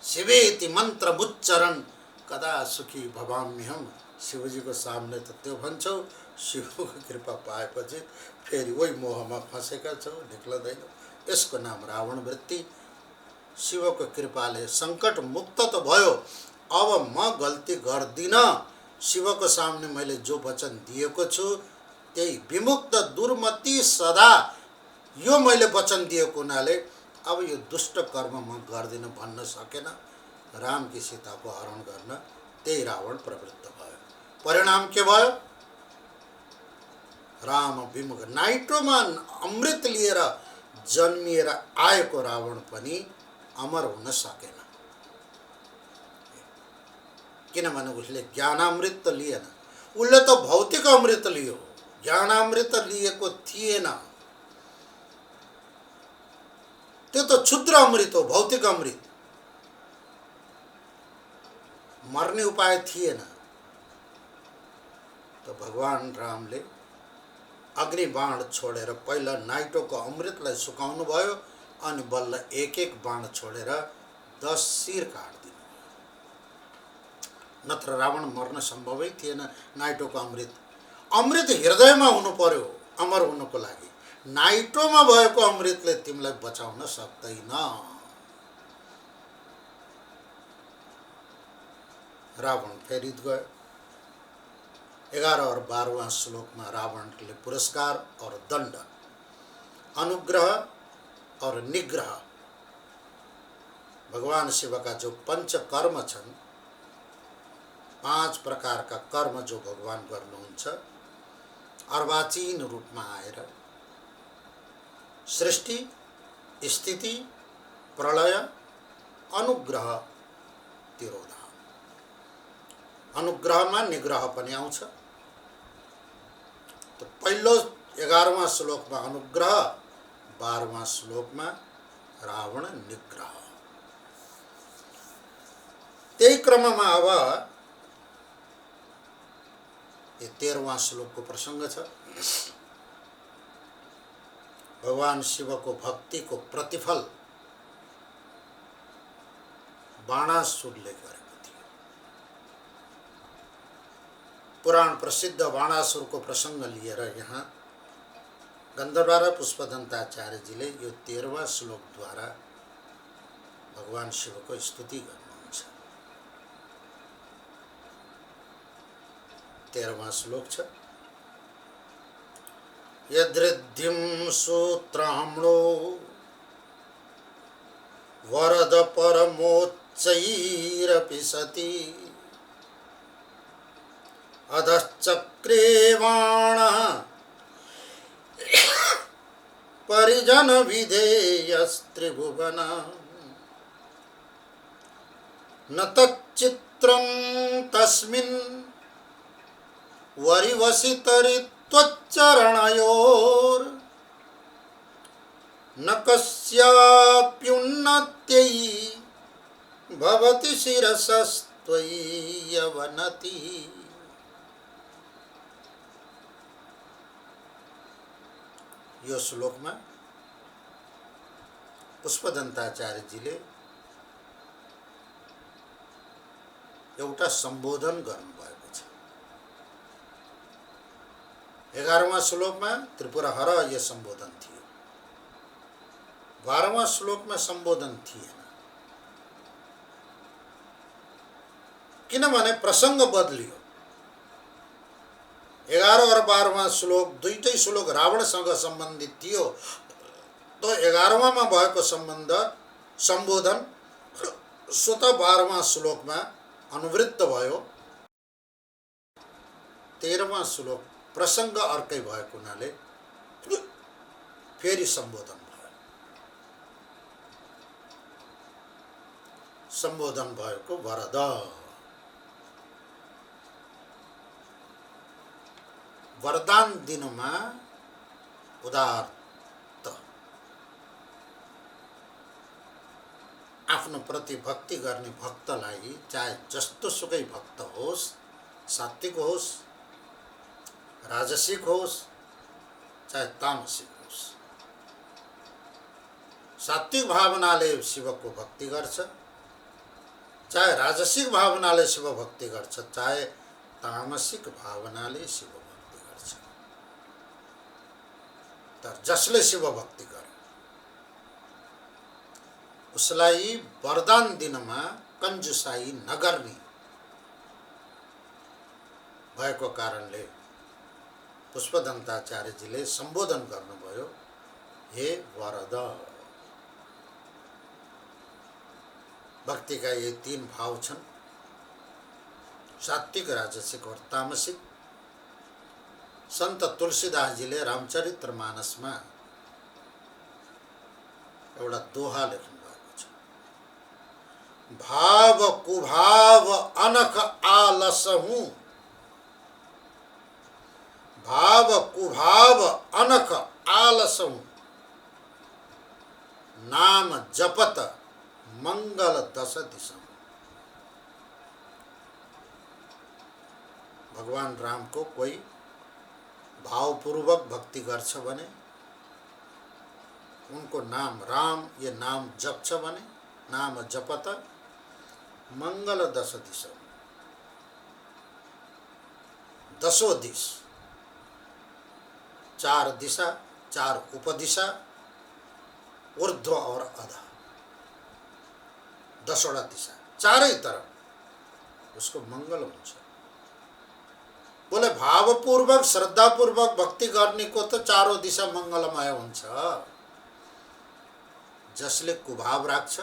Speaker 1: शिवेति मन्त्र मुच्चरण कदा सुखी भवाम्यहम। शिवजीको सामने त त्यो भन्छौ। शिवको कृपा पाएपछि फेरि वही मोहमा फँसेका छौ, निक्लदैनौ। यसको नाम रावण वृत्ति। शिवको कृपाले सङ्कट मुक्त त भयो, अब म गल्ती गर्दिन। शिवको सामने मैले जो वचन दिएको छु त्यही विमुक्त दुर्मति सदा, यो मैले वचन दिएको हुनाले अब यो दुष्ट कर्म म गर्दिन भन्न सकेन। राम की सीताको हरण गर्न त्यही रावण प्रवृत्त भयो। परिणाम के भयो? राम विमुख, नाइटोमा अमृत लिएर जन्मिएर आएको रावण पनि अमर हुन सकेन। किनभने उसले ज्ञानामृत त लिएन, उसले त भौतिक अमृत लियो, ज्ञानामृत लिएको थिएन। त्यो त क्षुद्र अमृत हो, भौतिक अमृत। मर्ने उपाय थिएन। तो भगवान रामले अग्निबाण छोडेर पहिला नाइटोको अमृतलाई सुकाउनु भयो, अनि बल्ल एक एक बाण छोडेर 10 शिर काट्दिनु। नत्र रावण मर्न सम्भवै थिएन। नाइटोको अमृत हृदयमा हुनु पर्यो अमर हुनको लागि। नाइटोमा भएको अमृतले तिमीलाई बचाउन सक्दैन। रावण फेरित गयो। 11 और 12वां श्लोकमा रावणले पुरस्कार और दण्ड, अनुग्रह और निग्रह, भगवान शिवका जो पंच कर्म छन्, 5 प्रकारका कर्म जो भगवान गर्नुहुन्छ, अर्वाचीन रूपमा आएर सृष्टि, स्थिति, प्रलय, अनुग्रह, तिरोधान। अनुग्रहमा निग्रह पनि आउँछ। तो पहिलो 11वां श्लोकमा अनुग्रह, 12वां श्लोकमा रावण निग्रह। त्यही क्रममा अब ये 13वां श्लोकको प्रसङ्ग छ। भगवान शिवको भक्तिको प्रतिफल बाणासुरले गरेको थियो। पुराण प्रसिद्ध बाणासुरको प्रसङ्ग लिएर यहाँ गन्धर्व पुष्पदन्ताचार्यजीले यो 13वां श्लोकद्वारा भगवान शिवको स्तुति गर्नुहुन्छ। 13वां श्लोक छ यदृद्धिं सूत्राम्णो वरद परमोच्चैरपि सति अधश्चक्रेवाणः परिजन विधेयस्त्रिभुवन न तच्चित्रं तस्मिन् वरिवसितरित्वच्चरणयोर् न कस्याप्युन्नत्यै भवति शिरसस्त्वयि अवनति। यो श्लोकमा पुष्पदन्ताचार्यजीले एउटा सम्बोधन गर्नुभएको छ। 11वां श्लोकमा त्रिपुरहर यो सम्बोधन थियो। 12वां श्लोकमा सम्बोधन थिएन, किनभने प्रसङ्ग बदलियो। 11 और 12वां श्लोक दुईटै श्लोक रावणसँग सम्बन्धित थियो, तो 11वां भएको सम्बोधन स्वतः 12वां श्लोकमा अनुवृत्त भयो। 13वां श्लोक प्रसङ्ग अर्कै भएको हुनाले फेरि सम्बोधन भयो। सम्बोधन भएको वरद, वरदान दिनुमा उदारत, आफ्नो प्रति भक्ति गर्ने भक्तलाई चाहे जस्तो सुकै भक्त होस्, सात्विक होस्, राजसिक होस्, चाहे तामसिक होस्, सात्विक भावनाले शिवको भक्ति गर्छ, चाहे राजसिक भावनाले शिव भक्ति गर्छ, चाहे तामसिक भावनाले शिव भक्ति गर्छ, तर जसले शिव भक्ति गर्छ उसलाई वरदान दिनमा कन्जुसाई नगर्ने भएको कारणले पुष्पदन्ताचार्यजीले सम्बोधन गर्नुभयो, हे वरद। भक्तिका ये 3 भाव छन्, सात्विक, राजसिक और तामसिक। संत तुलसीदासजीले रामचरितमानसमा एउटा दोहा लेख्नु भएको छ, भाव कुभाव अनख आलस हूँ, भाव कुभाव अनख आलस हूँ, नाम जपत मंगल दश दिशा। भगवान राम को कोई भावपूर्वक भक्ति गर्छ भने उनको नाम राम ये नाम जप्छ भने नाम जपत मंगल दश दिशा, दशों दिश, 4 दिशा, 4 उपदिशा, ऊर्ध्व और अध, 10वटा दिशा, चारै तरफ उसको मंगल हुन्छ। बोले भावपूर्वक श्रद्धापूर्वक भक्ति गर्ने को त चारों दिशा मंगलमय हुन्छ। जसले कुभाव राख्छ,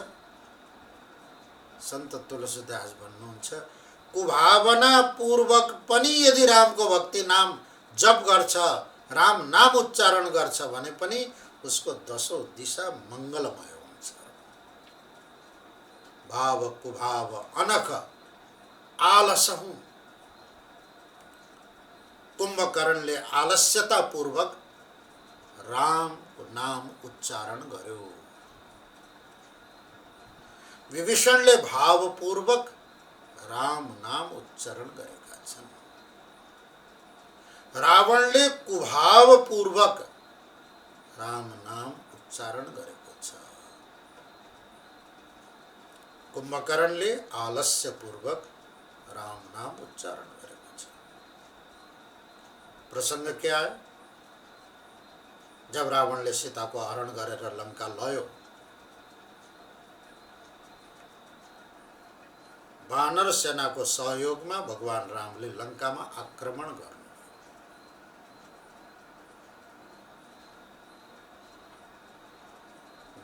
Speaker 1: संत तुलसीदास भन्नुहुन्छ, कुभावना पूर्वक पनि यदि रामको भक्ति नाम जप गर्छ, राम नाम उच्चारण गर्छ भने पनि उसको 10औं दिशा मंगलमय हुन्छ। भाव कुभाव अनख आलस हूँ, कुंभकर्णले आलस्यता पूर्वक राम को नाम उच्चारण गर्यो। विभीषणले भावपूर्वक राम नाम उच्चारण गरेका छन्। रावणले कुभावपूर्वक राम नाम उच्चारण गरेको छ। कुंभकर्णले आलस्यपूर्वक राम नाम उच्चारण गरेको छ। प्रसंग क्या है? जब रावणले सीताको हरण गरेर लङ्का लयो, वानर सेनाको सहयोगमा भगवान रामले लङ्कामा आक्रमण गर्नु।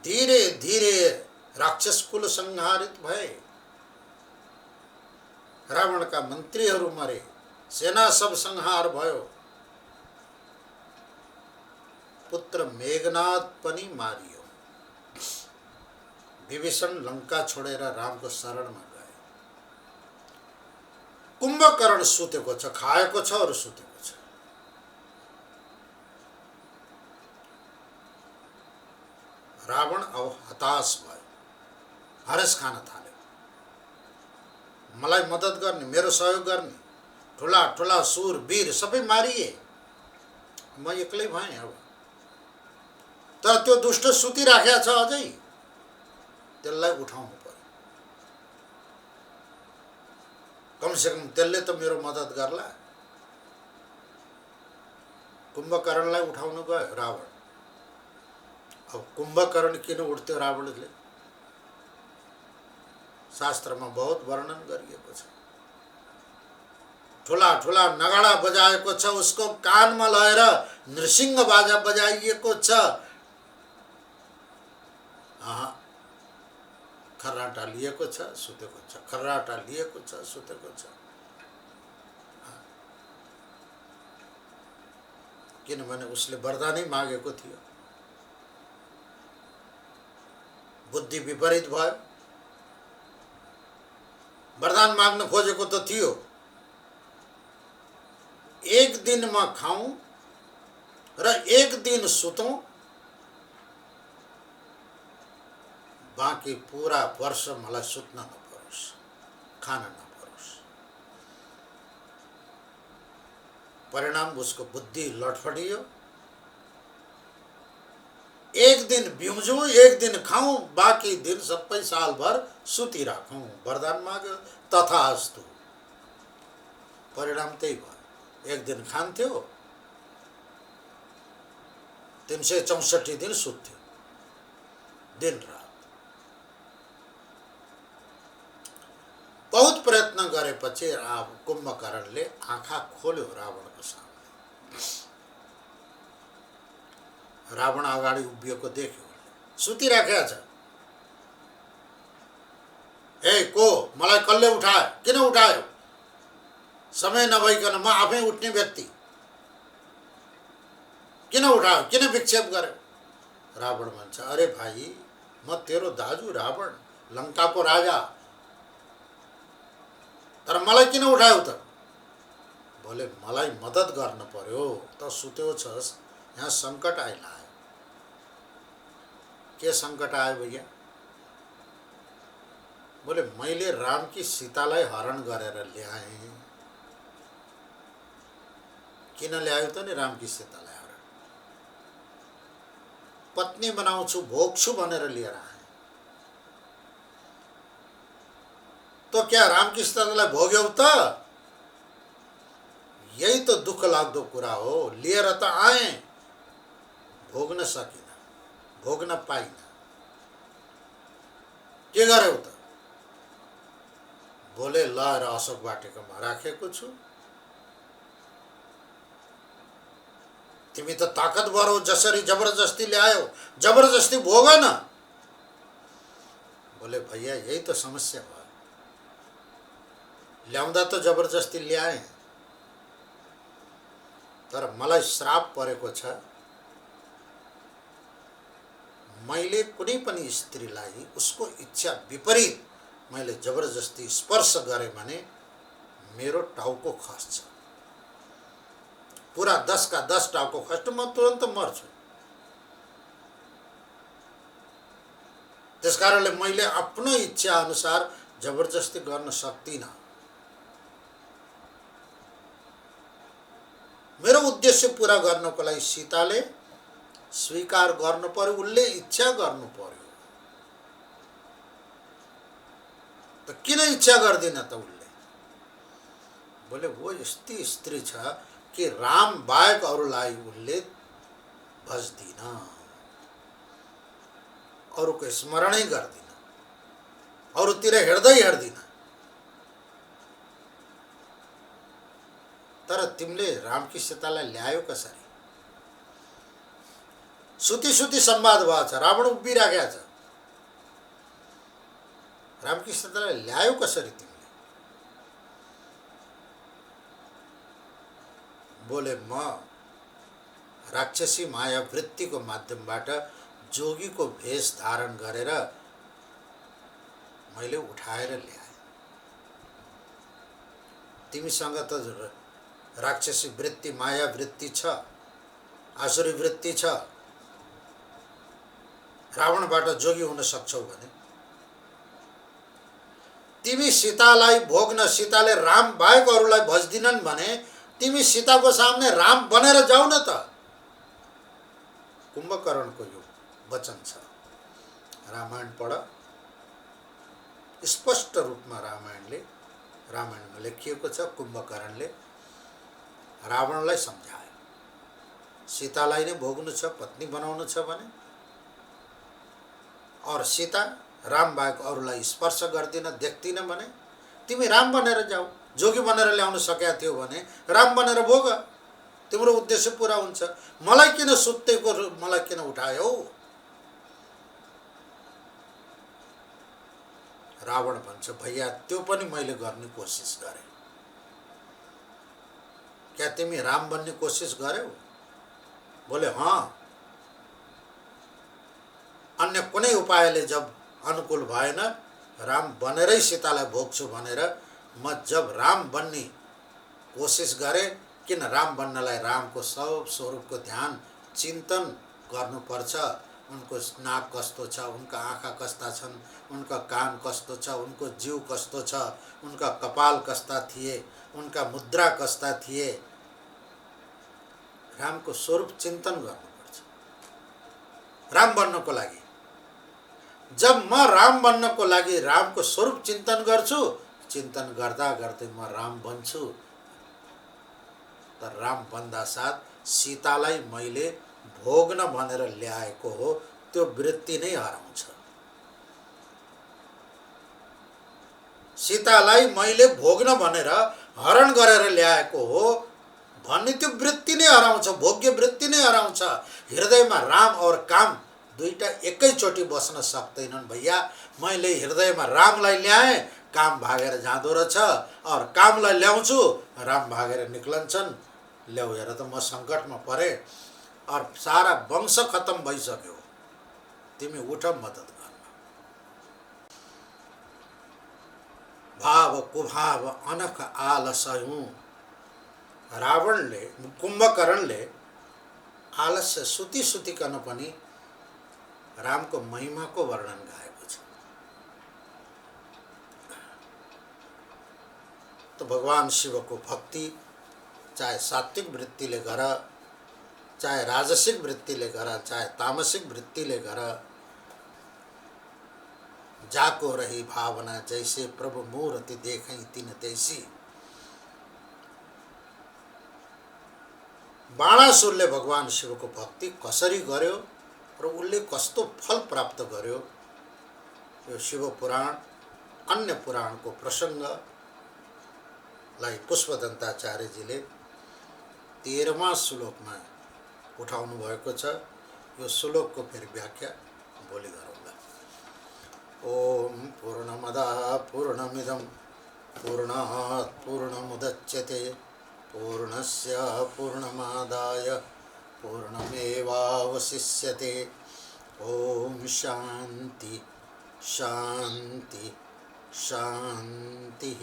Speaker 1: धीरे धीरे राक्षस कुल संहारित भए, रावणका मन्त्रीहरू मरे, सेना सब संहार भयो, पुत्र मेघनाथ पनि मारियो। विभीषण लङ्का छोडेर रामको शरणमा गए। कुम्भकर्ण सुतेको छ, खाएको छ, अरू सुतेको छ। रावण अब हताश भयो, हरेस खान थाल्यो। मलाई मद्दत गर्ने, मेरो सहयोग गर्ने ठुला ठुला सुर वीर सबै मारिए, म एक्लै भएँ। अब तर त्यो दुष्ट सुतिराखेको छ अझै, त्यसलाई उठाउनु पर्यो। कमसेकम त्यसले त मेरो मद्दत गर्ला। कुम्भकर्णलाई उठाउनु गयो रावण। अब कुम्भकर्ण किन उठ्थ्यो रावणले, शास्त्रमा बहुत वर्णन गरिएको छ। ठुला ठुला नगाडा बजाएको छ, उसको कानमा लगेर नृसिंह बाजा बजाइएको छ। खर्राटा लिएको छ, सुतेको छ, खर्राटा लिएको छ, सुतेको छ। किनभने उसले वरदानै मागेको थियो। बुद्धि विपरीत भयो। वरदान माग्न खोजेको त थियो, एक दिन म खाऊं र एक दिन सुतौं, बाँकी पूरा वर्ष मलाई सुत्न नपरोस्, खान नपरोस्। परिणाम उसको बुद्धि लटफटियो। एक दिन बिउजूं, एक दिन खाऊं, बाँकी दिन सबै सालभर सुतिराखौं। वरदान माग्यो, तथास्तु। परिणाम त्यही भयो। एक दिन खान्थ्यो, 364 दिन सुत्थ्यो, दिन रात। बहुत प्रयत्न गरेपछि कुम्भकर्णले आँखा खोल्यो रावणको सामने। रावण अगाडि उभिएको देख्यो, सुतिराखेको छ। ए को, मलाई कसले उठायो, किन उठायो? समय नभइकन म आफै उठ्ने व्यक्ति, किन उठायो, किन विक्षेप गर्यो? रावण भन्छ, अरे भाइ, म तेरो दाजु रावण, लङ्काको राजा, तर मलाई किन उठायौ त? बोले मलाई मद्दत गर्न पर्यो। त सुत्यो छस्, यहाँ सङ्कट आइला। के सङ्कट आयो भैया? बोले मैले रामकी सीतालाई हरण गरेर ल्याएँ। किन ल्यायो त नि रामकी सीतालाई हरण? पत्नी बनाउँछु, भोग्छु भनेर लिएर आए। तो क्या रामकी सीतालाई भोग्यौ त? यही तो दुःख लाग्दो कुरा हो। लिएर त आए, भोग्न सकिन, भोग्न पाइन। के गर्यौ त? बोले ल अशोक वाटिकामा राखेको छु। तिमी त ताकतवर हो, जसरी जबरजस्ती ल्यायो, जबरजस्ती भोग न। बोले भैया यही तो समस्या भयो, ल्याउँदा त जबरजस्ती ल्याएँ, तर मलाई श्राप परेको छ। मैले कुनै पनि स्त्रीलाई उसको इच्छा विपरीत मैले जबरजस्ती स्पर्श गरेँ भने मेरो टाउको खस्छ। पूरा 10 का 10 टाउको खस्छ, म तुरन्त मर्छु। त्यसकारणले मैले आफ्नो इच्छा अनुसार जबरजस्ती गर्न सक्दिनँ। मेरो उद्देश्य पूरा गर्नको लागि सीताले स्वीकार गर्नु पर्यो, उनले इच्छा गर्नु पर्यो। त किन इच्छा गर्दिन त उनले? बोले वो यस्ती स्त्री छ कि राम बाहेक अरूलाई उनले भज्दिन, अरूको स्मरणै गर्दिन, अरूतिर हेर्दै हेर्दिन। तर तिमीले रामकी सीतालाई ल्यायो कसरी? सुती सुती संवाद भएको छ, रावण उभिराखेको छ। रामकी सीतालाई ल्यायो कसरी तिमीले? बोले म राक्षसी माया वृत्तिको माध्यमबाट जोगीको भेष धारण गरेर मैले उठाएर ल्याएँ। तिमीसँग त राक्षसी वृत्ति, माया वृत्ति छ, आसुरी वृत्ति छ। रावणबाट जोगी हुन सक्छौ भने तिमी सीतालाई भोग्न, सीताले राम बाहेक अरूलाई भज्दिनन् भने तिमी सीताको सामने राम बनेर जाऊ न त। कुम्भकर्णको यो वचन छ। रामायण पढ, स्पष्ट रूपमा रामायणमा लेखिएको छ। कुम्भकर्णले रावणलाई सम्झायो, सीतालाई नै भोग्नु छ, पत्नी बनाउनु छ भने, और सीता राम बाहेक अरूलाई स्पर्श गर्दिन, देख्दिन भने तिमी राम बनेर जाऊ। जोगी बनेर ल्याउन सकेका थियो भने राम बनेर भोग, तिम्रो उद्देश्य पूरा हुन्छ। मलाई किन सुत्तेको, मलाई किन उठायो? रावण भन्छ भैया त्यो पनि मैले गर्ने कोसिस गरेँ। क्या तिमी राम बन्ने कोसिस गर्यौ? बोले हाँ। अन्य कुनै उपायले जब अनुकूल भएन, राम बनेरै सीतालाई भोग्छु भनेर म जब राम बन्ने कोसिस गरेँ, किन राम बन्नलाई रामको सब स्वरूपको ध्यान चिन्तन गर्नुपर्छ। उनको नाक कस्तो छ, उनका आँखा कस्ता छन्, उनका कान कस्तो छ, उनको जिउ कस्तो छ, उनका कपाल कस्ता थिए, उनका मुद्रा कस्ता थिए। रामको स्वरूप चिन्तन गर्नुपर्छ राम बन्नको लागि। जब म राम बन्नको लागि रामको स्वरूप चिन्तन गर्छु, चिन्तन गर्दा गर्दै म राम बन्छु। तर राम बन्दा साथ सीतालाई मैले भोग्न भनेर ल्याएको हो, त्यो वृत्ति नै हराउँछ। सीतालाई मैले भोग्न भनेर हरण गरेर ल्याएको हो भन्ने त्यो वृत्ति नै हराउँछ, भोग्य वृत्ति नै हराउँछ। हृदयमा राम और काम दुईटा एकैचोटि बस्न सक्दैनन् भैया। मैले हृदयमा रामलाई ल्याएँ, काम भागेर जाँदो रहेछ, और कामलाई ल्याउँछु, राम भागेर निक्लन्छन्। ल्याउ हेर त म सङ्कटमा परेँ और सारा वंश खत्म भइसक्यो, तिमी उठ मद्दत गर्न। भाव कुभाव अनख आलस्यौं। रावणले, कुम्भकर्णले आलस्य सुती सुतिकन पनि रामको महिमाको वर्णन गाएको छ। तो भगवान शिवको भक्ति चाहे सात्विक वृत्तिले गर, चाहे राजसिक वृत्तिले गर, चाहे तामसिक वृत्तिले गर, जाको रही भावना जैसे प्रभु मूर्ति देखै तिन तैसी। बाणासुरले भगवान शिवको भक्ति कसरी गर्यो र उसले कस्तो फल प्राप्त गर्यो, यो शिव पुराण अन्य पुराणको प्रसङ्गलाई पुष्पदन्ताचार्यजीले 13वां श्लोकमा उठाउनु भएको छ। यो श्लोकको फेरि व्याख्या भोलि गरौँला। ओम पूर्णमदः पूर्णमिदं पूर्णात् पूर्णमुदच्यते पूर्णस्य पूर्णमादाय पूर्णमेवावशिष्यते। ओम शांति शांति शांति।